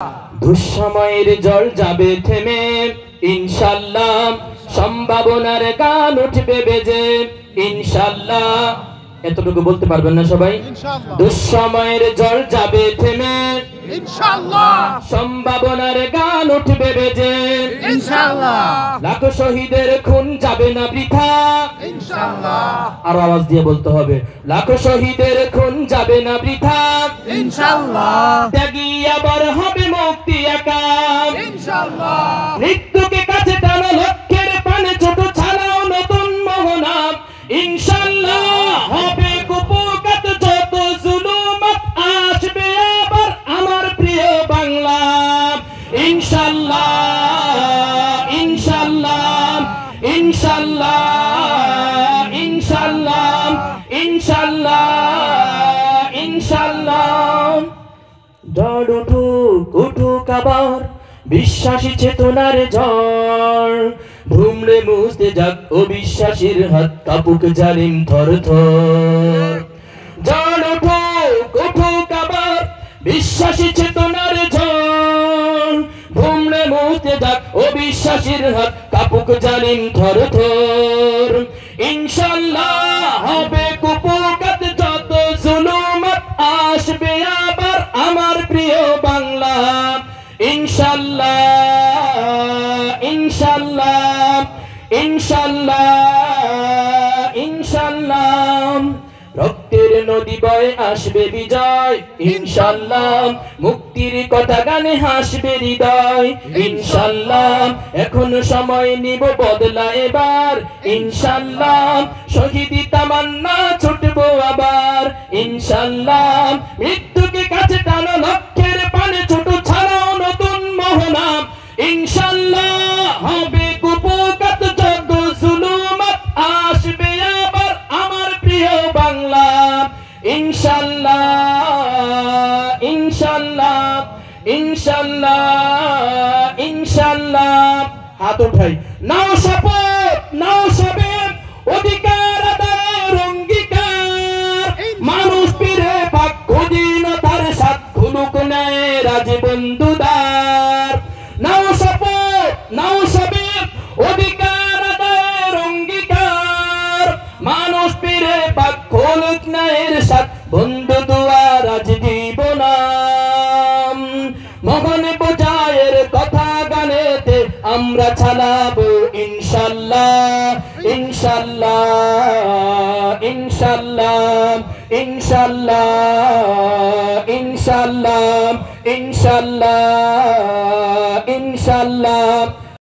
দুঃসময়ের জল যাবে থেমে ইনশাআল্লাহ, সম্ভাবনার গান উঠবে বেজে ইনশাআল্লাহ। এতটুকু বলতে পারবেন না সবাই? দুঃসময়ের জল যাবে থেমে ইনশাআল্লাহ, সম্ভাবনার গান উঠবে বেজে ইনশাআল্লাহ। লাখো শহীদের খুন যাবে না বৃথা ইনশাআল্লাহ। আরো আওয়াজ দিয়ে বলতে হবে, লাখো শহীদের খুন যাবে না বৃথা ইনশাআল্লাহ। ত্যাগী আবার হবে মুক্তি একা ইনশাআল্লাহ। মৃত্যুকে কাছে টানো লক্ষ্যের পানে ছোট ছাড়াও নতুন মোহনা ইনশাআল্লাহ। হবে কুপকাত যত জুলুমাত আসবে আবার আমার প্রিয় বাংলা ইনশাআল্লাহ ইনশাআল্লাহ ইনশাআল্লাহ ইনশাআল্লাহ ইনশাআল্লাহ ইনশাআল্লাহ। ঝড় উঠুক উঠুক আবার বিশ্বাসী চেতনার ঝড়, ভুমড়ে মুছতে যাক অবিশ্বাসীর হাত কাপুক জালিম থর থর। ঝড় উঠুক উঠুক আবার বিশ্বাসী চেতনার ঝড়, ভুমড়ে মুছতে যাক অবিশ্বাসীর হাত কাপুক জালিম থর থর। ইনশাআল্লাহ হবে কুপকাত যত জুলুমাত আসবে আবার আমার প্রিয় বাংলা ইনশাআল্লাহ ইনশাআল্লাহ ইনশাআল্লাহ ইনশাআল্লাহ। রক্তের নদী বয়ে আসবে বিজয় ইনশাআল্লাহ, মুক্তির কথা গানে হাসবে হৃদয় ইনশাআল্লাহ। এখন সময় নিব বদলা এবার ইনশাআল্লাহ, শহীদি তামান্না ছুটবো আবার ইনশাআল্লাহ। মৃত্যুকে কাছে টানো লক্ষ্যের পানে ছোট ছাড়াও নতুন মোহনা ইনশাআল্লাহ। হবে কুপকাত যত জুলুমাত আসবে আবার আমার প্রিয় বাংলা ইনশাআল্লাহ ইনশাআল্লাহ ইনশাআল্লাহ ইনশাআল্লাহ। হাত উঠাই, নাও শপথ নাও সবের অধিকার আদায়ের অঙ্গীকার, মানুষ ফিরে পাক স্বাধীনতার সাথ খুলুক নেয় রাজবন্ধুদার। নাও শপথ নাও সবের অধিকার আদায়ের অঙ্গীকার, মানুষ ফিরে পাক খুলুক নেয় সাথ বন্ধু দুয়ার আজ জীবনাম। মহান বোঝায়ের কথা গানেতে আমরা চালাবো ইনশাআল্লাহ ইনশাআল্লাহ ইনশাআল্লাহ ইনশাআল্লাহ ইনশাআল্লাহ ইনশাআল্লাহ ইনশাআল্লাহ।